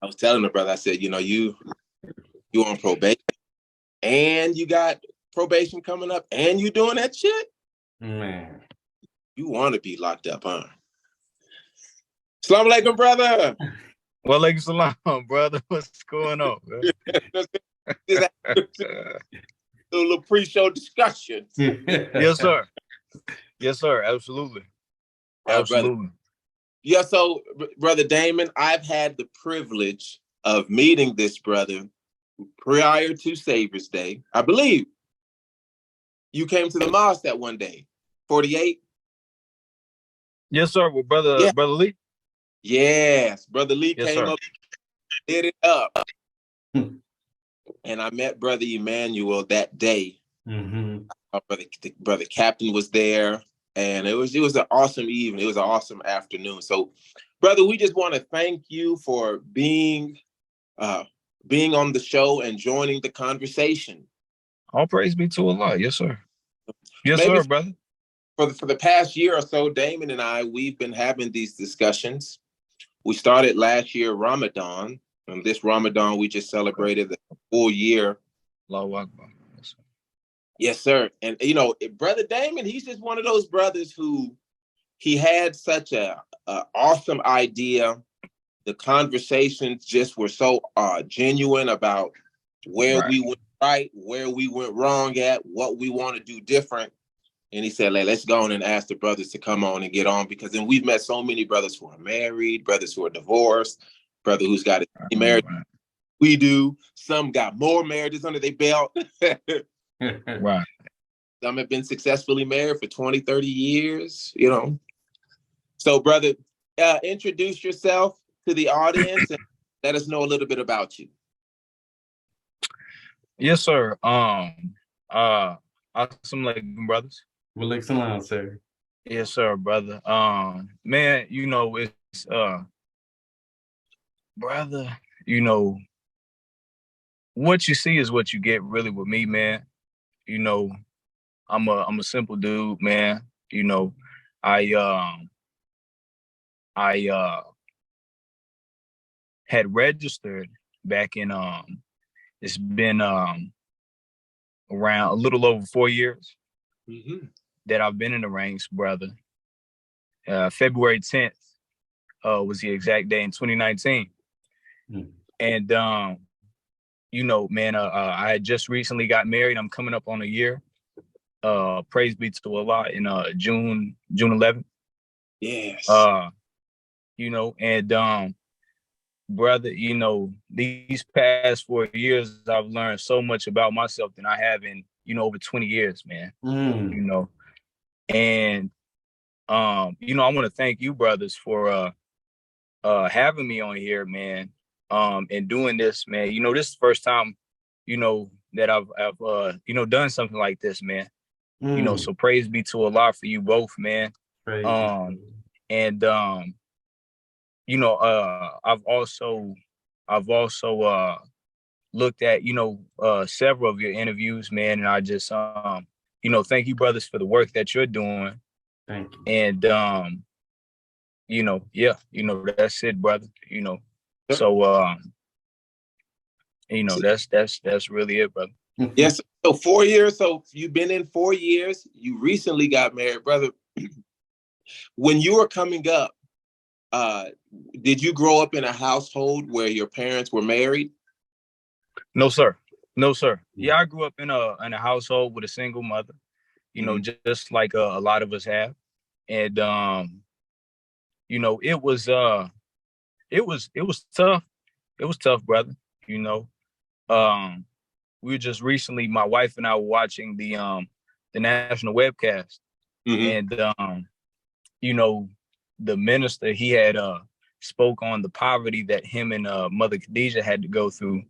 I was telling the brother, I said, you on probation and you got probation coming up and you doing that shit? Man. You want to be locked up, huh? Assalamu alaikum, brother. Well, alaikum salam, brother. What's going on, Just a little pre-show discussion. Yes, sir. Yes, sir. Absolutely. Absolutely. Brother. Yeah, so, Brother Damon, I've had the privilege of meeting this brother prior to Savior's Day. I believe you came to the mosque that one day, 48? Yes, sir. With Brother Lee? Yes, Brother Lee Yes, came sir. up, did it up. And I met Brother Emmanuel that day. Mm-hmm. Brother Captain was there, and it was an awesome evening. It was an awesome afternoon. So, brother, we just want to thank you for being on the show and joining the conversation. All praise be to Allah. Yes, sir. Yes, Maybe sir, brother. For the past year or so, Damon and I, we've been having these discussions. We started last year Ramadan, and this Ramadan we just celebrated the full year. Allahu Akbar. Yes, sir. And Brother Damon, he's just one of those brothers who he had such a awesome idea. The conversations just were so genuine about where we went right, where we went wrong at, what we want to do different. And he said, let's go on and ask the brothers to come on and get on, because then we've met so many brothers who are married, brothers who are divorced, brother who's got a marriage. We do. Some got more marriages under their belt. Right. Some have been successfully married for 20, 30 years, So, brother, introduce yourself to the audience and let us know a little bit about you. Yes, sir. Assalamu alaikum, brothers. Walaikum salam, sir. Yes, sir, brother. Man, it's brother, what you see is what you get, really, with me, man. I'm a simple dude, man. I had registered back in it's been around a little over 4 years that I've been in the ranks, brother. February 10th was the exact day in 2019. And man, I had just recently got married. I'm coming up on a year. Praise be to Allah, in June 11th. Yes. And brother, these past 4 years, I've learned so much about myself than I have in, over 20 years, man. And I want to thank you, brothers, for having me on here, man. And doing this, man. This is the first time, that I've done something like this, man. So praise be to Allah for you both, man. And I've also looked at several of your interviews, man, and I just thank you, brothers, for the work that you're doing. Thank you. And that's it, brother. So that's really it, brother. Yes. So 4 years. So you've been in 4 years. You recently got married, brother. When you were coming up, did you grow up in a household where your parents were married? No, sir. No, sir. Yeah, I grew up in a household with a single mother, just like a lot of us have. And it was tough. It was tough, brother. We were just recently, my wife and I were watching the national webcast, and the minister, he had spoke on the poverty that him and Mother Khadijah had to go through,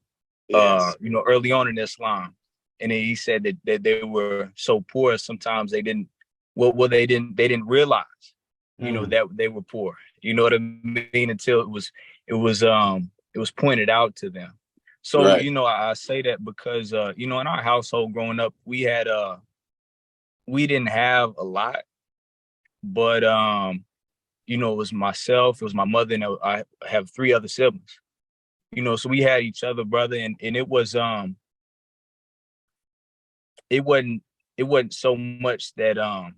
early on in Islam. And then he said that they were so poor sometimes they didn't realize, that they were poor. You know what I mean? Until it was pointed out to them. So, I say that because, in our household growing up, we didn't have a lot, but, it was myself, it was my mother, and I have 3 other siblings. so we had each other, brother, and it wasn't so much that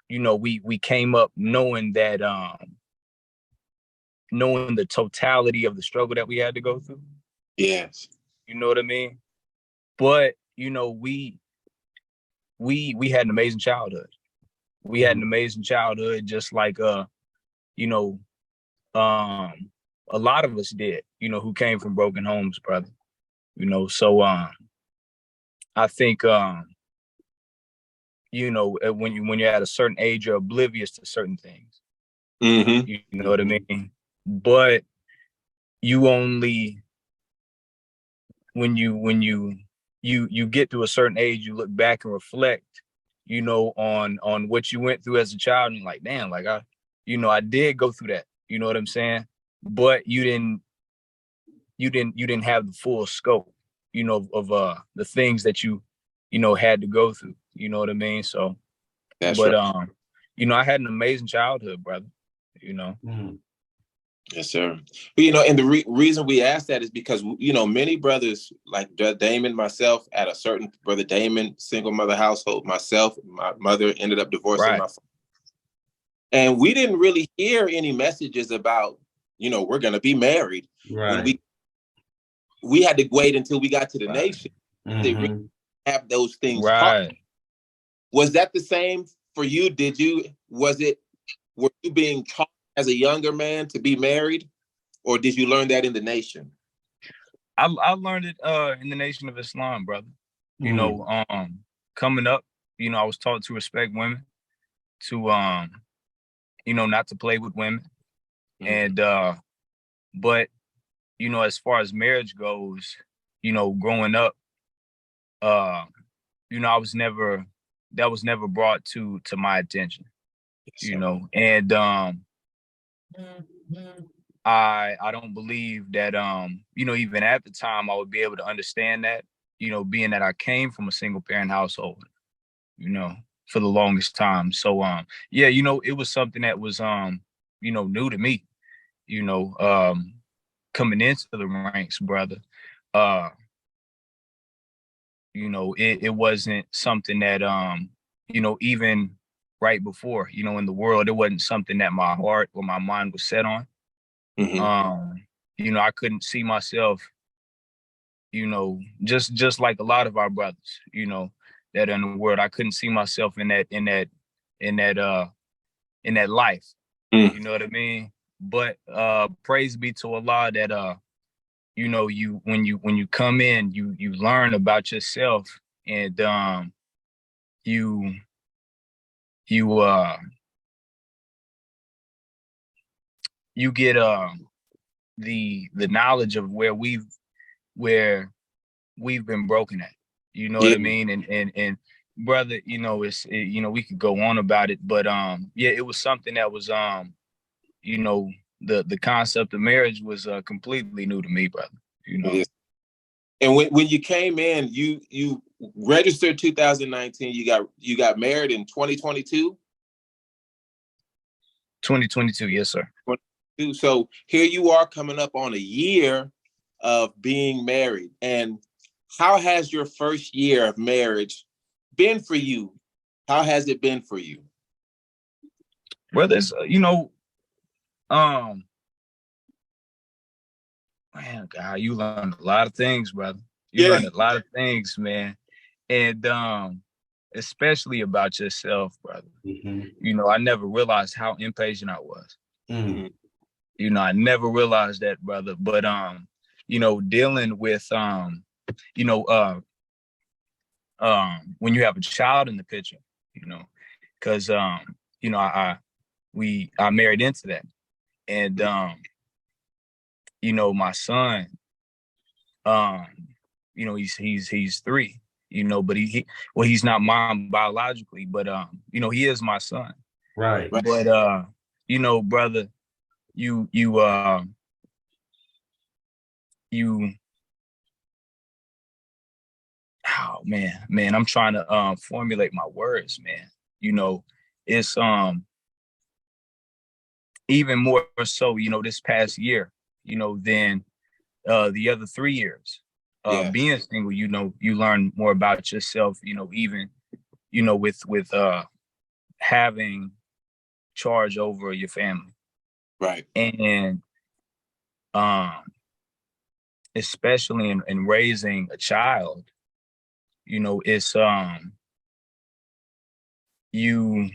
we came up knowing that knowing the totality of the struggle that we had to go through. Yes. You know what I mean? But we had an amazing childhood. We had an amazing childhood, just like you know, a lot of us did, who came from broken homes, brother. So I think when you're at a certain age, you're oblivious to certain things. Mm-hmm. You know what I mean? But you only when you get to a certain age, you look back and reflect, on what you went through as a child, and like, damn, like I did go through that. You know what I'm saying? But you didn't have the full scope, of the things that you had to go through. You know what I mean? So, That's but right. I had an amazing childhood, brother. Mm. Yes, sir. But, and the reason we ask that is because, many brothers like Damon, myself, at a certain Brother Damon, single mother household, myself, my mother ended up divorcing Right. my father. And we didn't really hear any messages about, we're going to be married. Right. When we had to wait until we got to the Right. nation. They really Mm-hmm. have those things taught. Right. Was that the same for you? Were you being taught as a younger man to be married, or did you learn that in the nation? I learned it in the Nation of Islam, brother. Coming up, I was taught to respect women, to not to play with women. Mm-hmm. And but as far as marriage goes, growing up, I was never that was never brought to my attention. And I don't believe that even at the time I would be able to understand that, being that I came from a single parent household, for the longest time. So yeah, it was something that was new to me, coming into the ranks, brother. It wasn't something that even right before, in the world, it wasn't something that my heart or my mind was set on. Mm-hmm. I couldn't see myself, just like a lot of our brothers, that in the world, I couldn't see myself in that life. Mm. You know what I mean? But praise be to Allah that when you come in, you learn about yourself, and you you get the knowledge of where we've been broken at. You know what Yeah. I mean? And brother, we could go on about it, but yeah, it was something that was the concept of marriage was completely new to me, brother. Yes. And when you came in, you registered 2019. You got married in 2022. 2022, yes, sir. So here you are coming up on a year of being married. And how has your first year of marriage been for you? How has it been for you? Brothers, man, God, you learned a lot of things, brother. You learned a lot of things, man. And especially about yourself, brother. Mm-hmm. I never realized how impatient I was. Mm-hmm. I never realized that, brother. But dealing with when you have a child in the picture, because I married into that. And my son, he's 3, but he's not mine biologically, but he is my son. Right. But brother, you oh man, I'm trying to formulate my words, man. It's even more so, this past year, than the other 3 years Yeah. being single, you learn more about yourself, even, with having charge over your family. Right. And especially in raising a child, it's you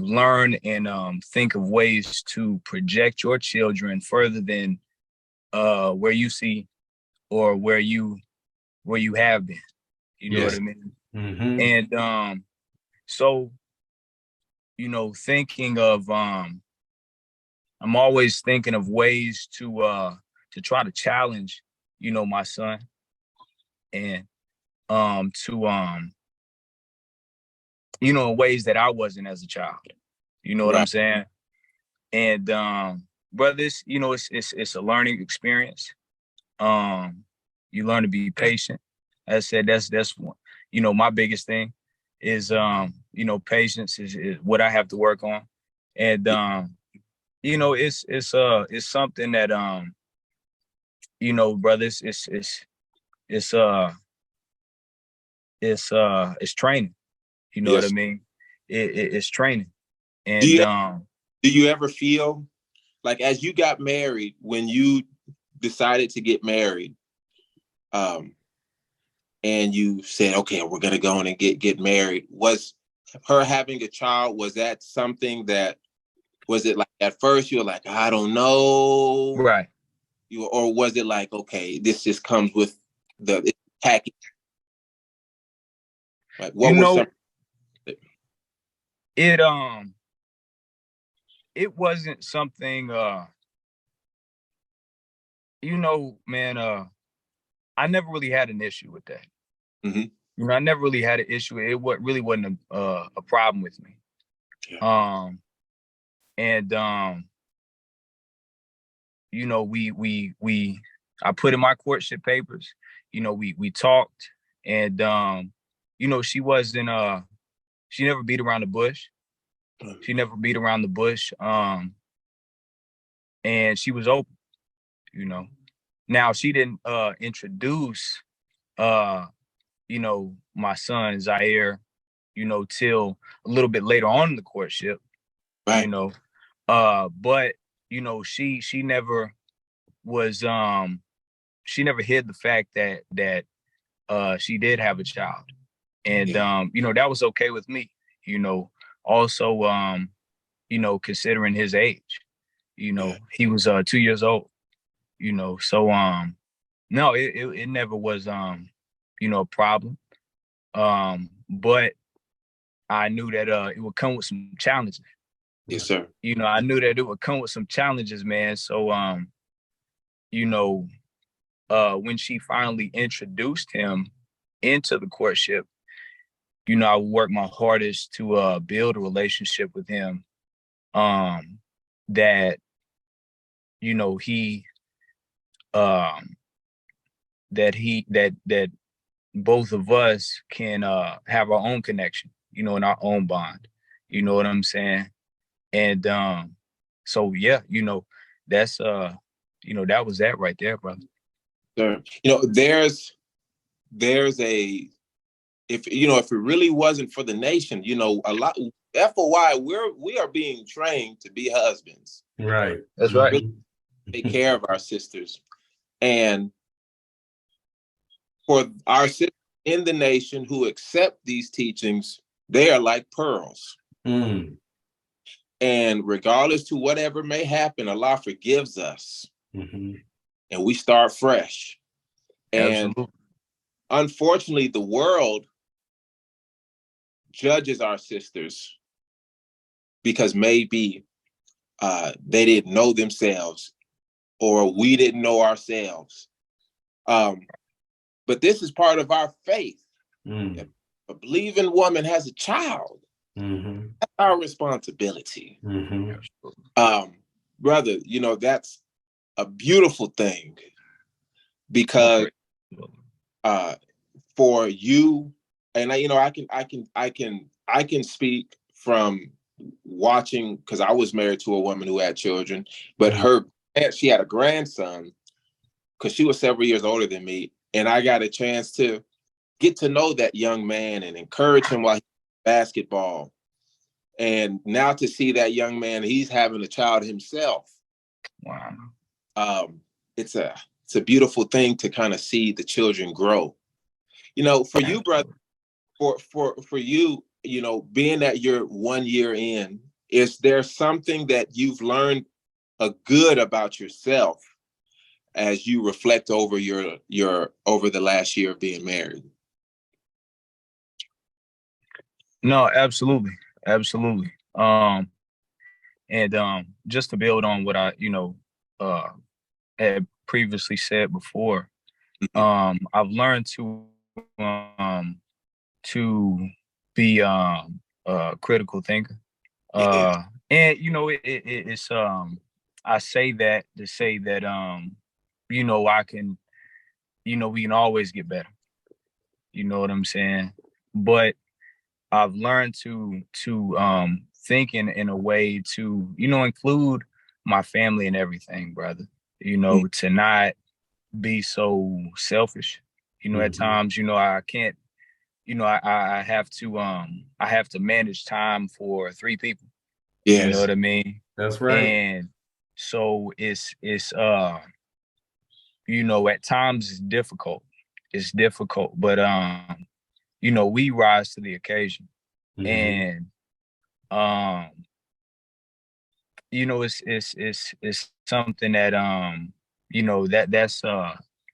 learn and think of ways to project your children further than where you see or where you have been. You know what I mean? Mm-hmm. And so, thinking of I'm always thinking of ways to try to challenge, my son, and to in ways that I wasn't as a child. You know what I'm Right. saying? And brother, it's a learning experience. You learn to be patient. As I said, that's one, my biggest thing is patience is what I have to work on. And it's something that brother, it's training. You know what I Yes. mean? It's training. Do And you do you ever feel like, as you got married, when you decided to get married, and you said, okay, we're gonna go in and get married, was her having a child, was that something that, was it like at first you were like, I don't know, right. or was it like, okay, this just comes with the package? Like, what were some? It wasn't something man, I never really had an issue with that. Mm-hmm. I never really had an issue. Really wasn't a problem with me. Yeah. And I put in my courtship papers. We talked, and she wasn't she never beat around the bush. She never beat around the bush. And she was open, Now she didn't introduce my son Zaire, till a little bit later on in the courtship. Right. But she never was she never hid the fact that she did have a child. And that was okay with me, also considering his age. He was 2 years old, so no, it never was a problem. But I knew that it would come with some challenges. Yes, sir. I knew that it would come with some challenges, man. So when she finally introduced him into the courtship, I worked my hardest to build a relationship with him that that both of us can have our own connection, in our own bond. You know what I'm saying? And so yeah, that's that was that right there, brother. Sure. There's a, if it really wasn't for the nation, a lot, FOI, we are being trained to be husbands. Right. That's right. Really take care of our sisters. And for our sisters in the nation who accept these teachings, they are like pearls. Mm. And regardless to whatever may happen, Allah forgives us. Mm-hmm. And we start fresh. And Absolutely. Unfortunately, the world judges our sisters because maybe they didn't know themselves, or we didn't know ourselves. But this is part of our faith. If a believing woman has a child, that's our responsibility. Brother, that's a beautiful thing, because for you, and I can speak from watching, because I was married to a woman who had children, but she had a grandson because she was several years older than me. And I got a chance to get to know that young man and encourage him while he played basketball. And now to see that young man, he's having a child himself. Wow. It's a beautiful thing to kind of see the children grow. You know, for you, brother, for you, you know, being that you're 1 year in, is there something that you've learned a good about yourself as you reflect over over the last year of being married? No, absolutely. Absolutely. And just to build on what I, had previously said before, I've learned to be a critical thinker. And it's I say that to say that I can, we can always get better. You know what I'm saying? But I've learned to think in a way to, include my family and everything, brother. To not be so selfish. At times, I can't, I have to manage time for 3 people. Yes. You know what I mean? That's right. And so it's at times it's difficult. It's difficult, but we rise to the occasion. And it's something that that's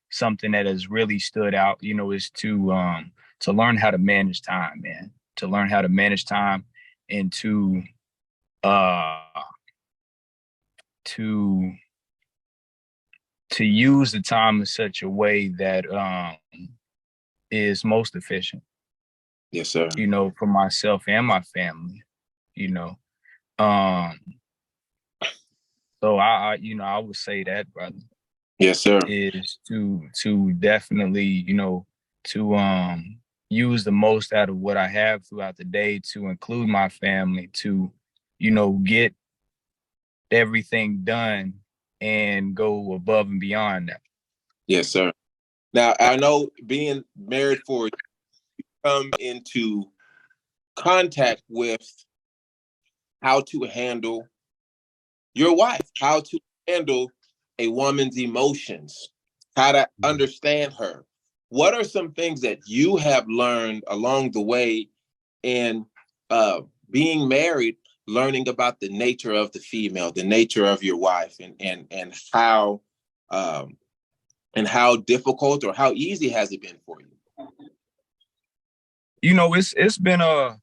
something that has really stood out, is to learn how to manage time, man. To learn how to manage time and to use the time in such a way that is most efficient. Yes, sir. For myself and my family, so I would say that, brother. Yes, sir. Is to definitely, to use the most out of what I have throughout the day, to include my family, to, get everything done and go above and beyond that. Yes, sir. Now, I know being married for, you come into contact with how to handle your wife, how to handle a woman's emotions, how to understand her. What are some things that you have learned along the way in being married, learning about the nature of the female, the nature of your wife, and how difficult or how easy has it been for you? It's been a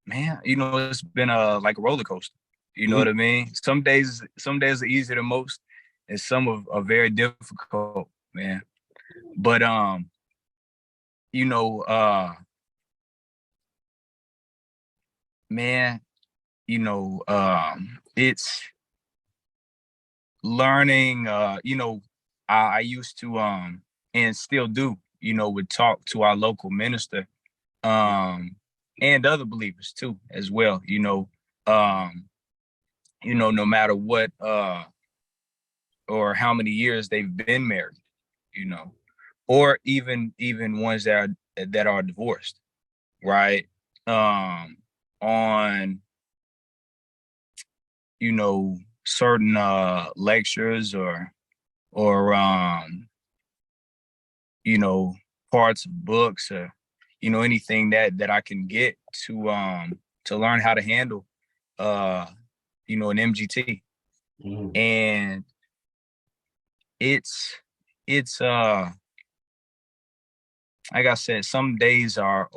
man, it's been like a roller coaster. You know what I mean? Some days are easier than most, and some are very difficult, man. But man, it's learning. I used to and still do, would talk to our local minister, and other believers too, as well. No matter what or how many years they've been married, or even ones that are divorced, right? On certain lectures or parts of books, or anything that I can get to learn how to handle an MGT. And it's like I said, some days are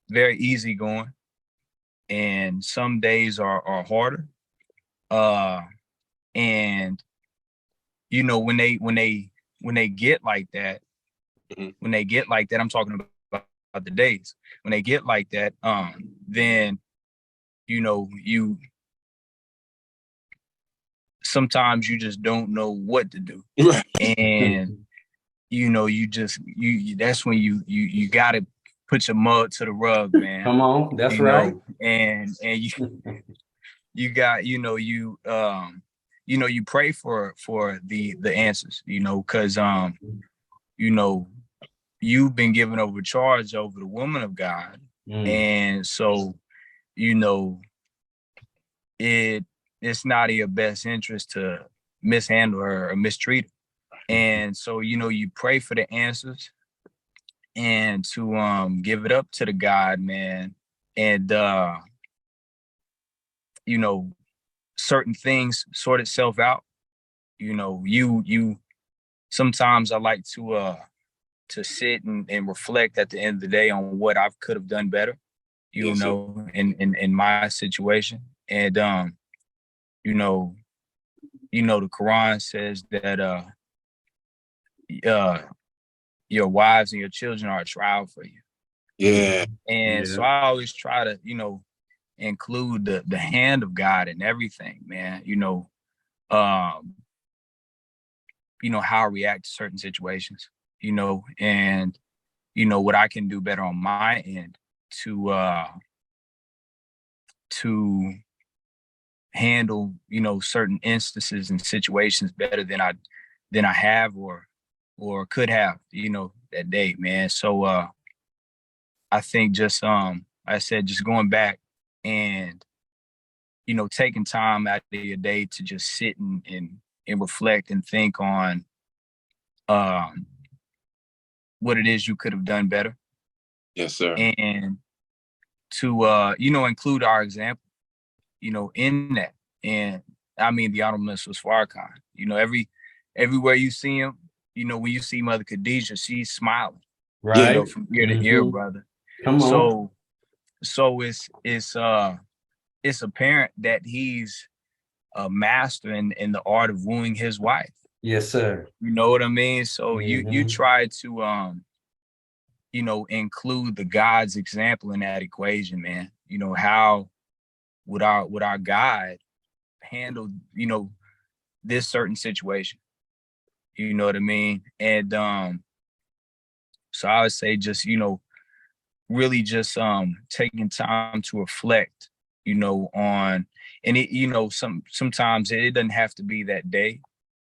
very easy going, and some days are harder. And when they get like that, I'm talking about the days when they get like that, then you sometimes you just don't know what to do. Right. And you know, that's when you gotta put your mud to the rug, man. Come on, that's you right. know, and you got, you pray for the answers, because you know, you've been given over charge over the woman of God. And so, you know, it's not in your best interest to mishandle her or mistreat her. And so, you pray for the answers and to give it up to the God, man. And certain things sort itself out. You sometimes I like to sit and reflect at the end of the day on what I could have done better, Yes, in my situation. And the Quran says that your wives and your children are a trial for you. Yeah. And so I always try to, include the hand of God in everything, man. How I react to certain situations, and what I can do better on my end to handle, certain instances and situations better than I have or could have, that day, man. So I think just I said, just going back and taking time out of your day to just sit and reflect and think on what it is you could have done better. Yes, sir. And to include our example, in that. And I mean the Honorable Minister Farrakhan. Everywhere you see him, when you see Mother Khadijah, she's smiling. Right. From ear to ear, brother. Come on. So it's apparent that he's a master in the art of wooing his wife. Yes, sir. You know what I mean? So you try to include the God's example in that equation, man. How would our God handle, this certain situation? You know what I mean? And so I would say just, really just taking time to reflect, on, and it, sometimes it doesn't have to be that day,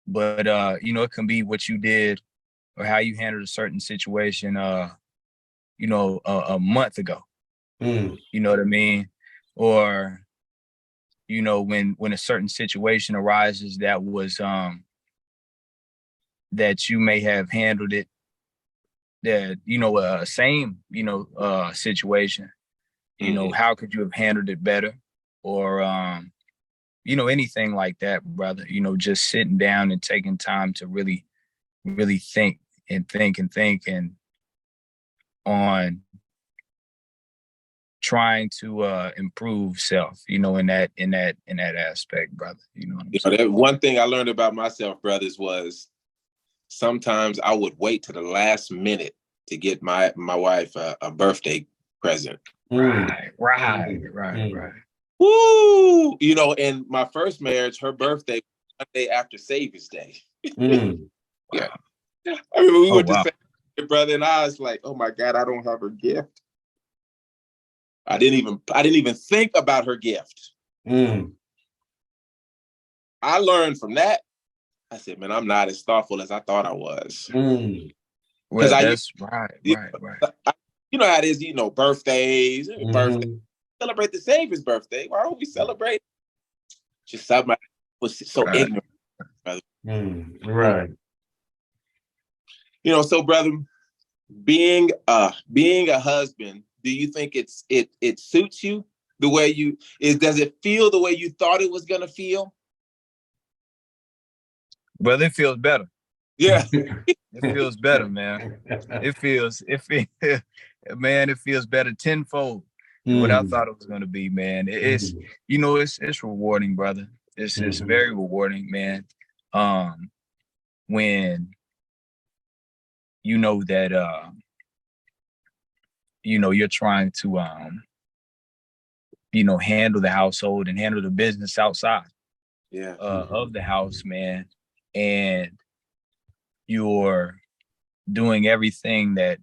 but it can be what you did or how you handled a certain situation a month ago. You know what I mean? Or when a certain situation arises that was that you may have handled it, that same situation, how could you have handled it better, or anything like that, brother. Just sitting down and taking time to really think and on trying to improve self, in that aspect, brother. That one thing I learned about myself, brothers, was sometimes I would wait to the last minute to get my wife a birthday present. Right. Woo! In my first marriage, her birthday was Monday after Savior's Day. Yeah. I mean, we went to say, brother, and I was like, oh my God, I don't have her gift. I didn't even think about her gift. I learned from that. I said, man, I'm not as thoughtful as I thought I was. Well, that's right. You know how it is, birthdays, celebrate the Savior's birthday. Why don't we celebrate? Just somebody was so ignorant, brother. Right. So brother, being a husband, do you think it suits you the way does it feel the way you thought it was gonna feel? Brother, it feels better. Yeah. It feels better, man. It feels better tenfold than what I thought it was gonna be, man. It's it's rewarding, brother. It's very rewarding, man. When you know that you're trying to handle the household and handle the business outside of the house, man, and you're doing everything that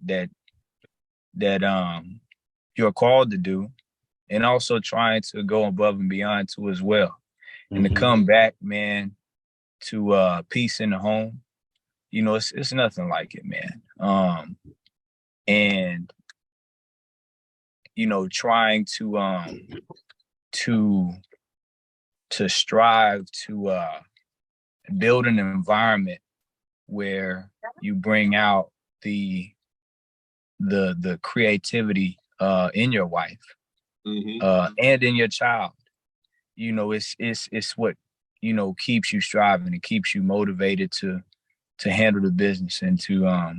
you're called to do, and also trying to go above and beyond too as well. And to come back, man, to peace in the home, you know, it's nothing like it, man. And you know, trying to strive to build an environment where you bring out the creativity in your wife and in your child. You know, it's what, you know, keeps you striving and keeps you motivated to handle the business and to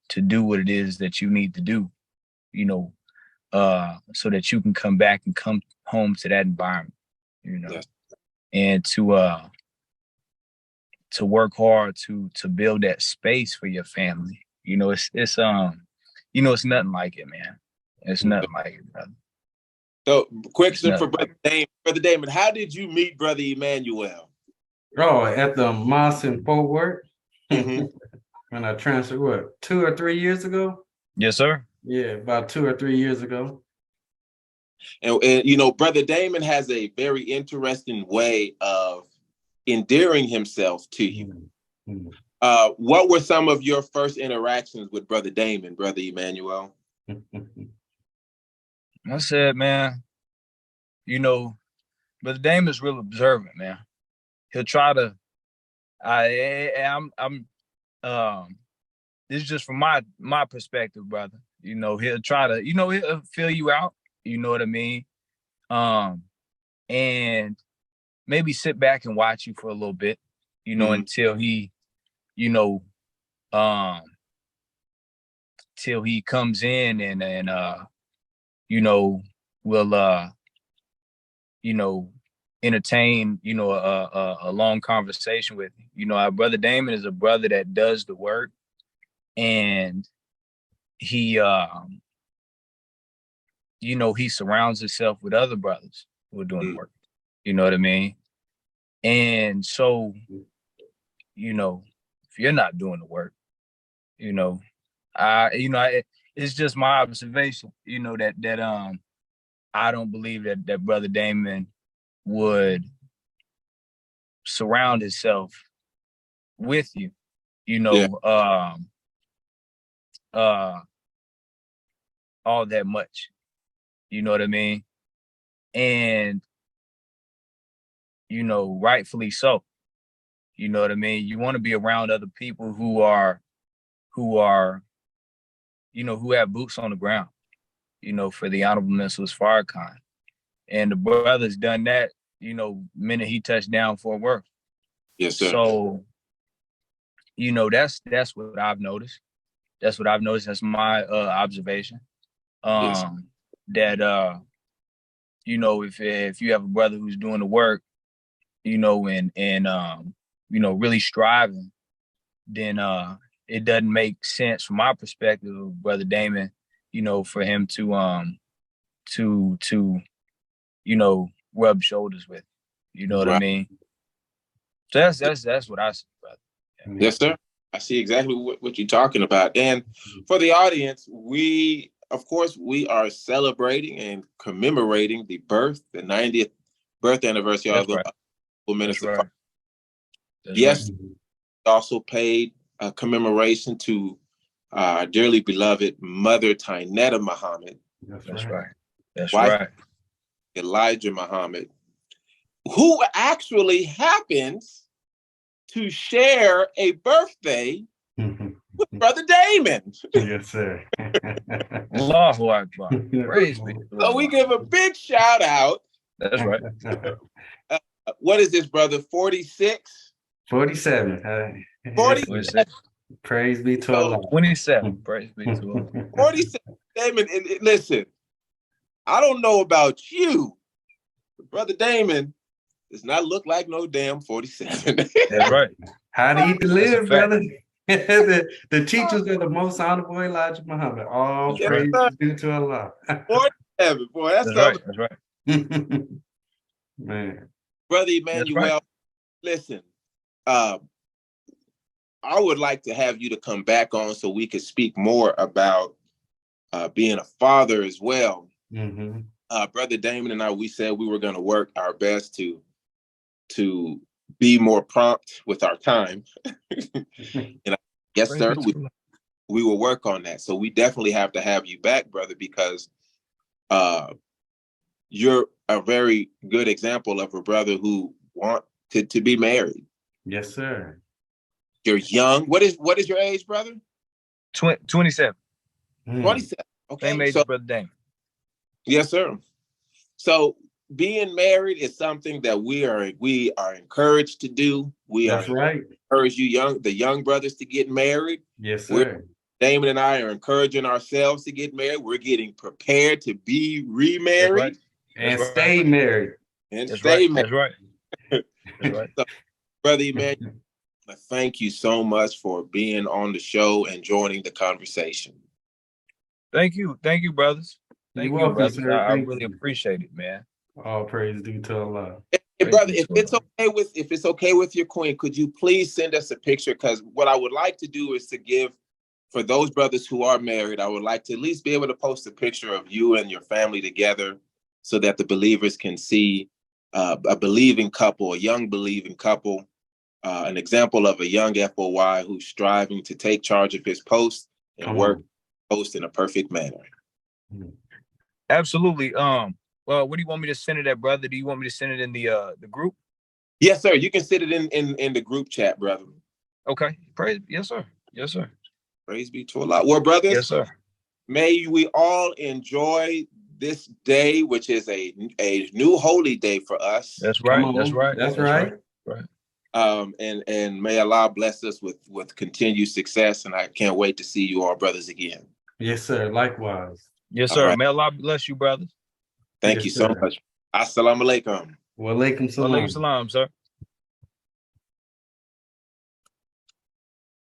do what it is that you need to do, you know, so that you can come back and come home to that environment, you know, and to work hard to build that space for your family. You know, it's you know, it's nothing like it, man. It's nothing like it, brother. So, question for Brother Damon. Brother Damon, how did you meet Brother Emmanuel? Oh, at the mosque in Fort Worth. When I transferred, what, 2 or 3 years ago? Yes, sir. Yeah, about 2 or 3 years ago. And you know, Brother Damon has a very interesting way of endearing himself to you. What were some of your first interactions with Brother Damon, Brother Emmanuel? I said, man, you know, Brother Damon's real observant, man. He'll try to. This is just from my perspective, brother. You know, he'll try to, you know, he'll fill you out. You know what I mean? And maybe sit back and watch you for a little bit, you know, until he, you know, till he comes in and you know, will you know, entertain, you know, a long conversation with you. You know, our Brother Damon is a brother that does the work, and he you know, he surrounds himself with other brothers who are doing the work. You know what I mean? And so, you know, if you're not doing the work, you know, it's just my observation, you know, that I don't believe that Brother Damon would surround himself with you, you know, all that much. You know what I mean? And, you know, rightfully so. You know what I mean? You want to be around other people who are, you know, who have boots on the ground, you know, for the Honorable Minister Farrakhan. And the brother's done that, you know, minute he touched down Fort Worth. Yes, sir. So, you know, that's what I've noticed. That's what I've noticed. That's my observation. That you know, if you have a brother who's doing the work, you know, and you know, really striving, then it doesn't make sense from my perspective of Brother Damon, you know, for him to you know, rub shoulders with. You know what I mean? So that's what I see, brother. Yes, sir. I see exactly what you're talking about. And for the audience, of course, we are celebrating and commemorating the 90th birth anniversary of the Minister. Right. Yes, also paid a commemoration to our dearly beloved mother, Tynetta Muhammad. That's right. That's wife, right. Elijah Muhammad, who actually happens to share a birthday with Brother Damon. Yes, sir. Allahu Akbar. Praise be. So we give a big shout out. That's right. What is this, brother? 46? 47. 47. Praise be to Allah. 27. Praise be to Allah. 47. Damon, and listen, I don't know about you, but Brother Damon does not look like no damn 47. That's right. How to eat to live, brother. the teachers of the most honorable Elijah Muhammad. All praise be to Allah. 47, boy. That's right. That's right. Man. Brother Emmanuel, listen, I would like to have you to come back on so we could speak more about being a father as well. Brother Damon and I, we said we were going to work our best to be more prompt with our time. And yes, sir, we will work on that. So we definitely have to have you back, brother, because you're a very good example of a brother who wanted to be married. Yes, sir. You're young. What is your age, brother? 27. 27. Okay. Same age as Brother Damon. Yes, sir. So being married is something that we are encouraged to do. That's right. Encourage the young brothers to get married. Yes, sir. Damon and I are encouraging ourselves to get married. We're getting prepared to be remarried. And stay married. And stay married. That's right. That's right. So, Brother Emmanuel, thank you so much for being on the show and joining the conversation. Thank you, brothers. Thank you, welcome, brothers. sir. I really appreciate it, man. All praise due to Allah. Hey, brother, if it's okay with your queen, could you please send us a picture? Because what I would like to do is to give, for those brothers who are married, I would like to at least be able to post a picture of you and your family together so that the believers can see a believing couple, a young believing couple, an example of a young FOY who's striving to take charge of his post and work post in a perfect manner. Absolutely. Well, what do you want me to send it at, brother? Do you want me to send it in the group? Yes, sir. You can send it in the group chat, brother. Okay. Praise. Yes, sir. Yes, sir. Praise be to Allah. Well, brothers, yes, sir. May we all enjoy this day, which is a new holy day for us. That's right. That's right. That's right. Right. And may Allah bless us with continued success. And I can't wait to see you all brothers again. Yes, sir. Likewise. Yes, sir. Right. May Allah bless you, brothers. Thank you so much. Assalamu alaikum. Wa alaikum salam. Wa alaikum salam, sir.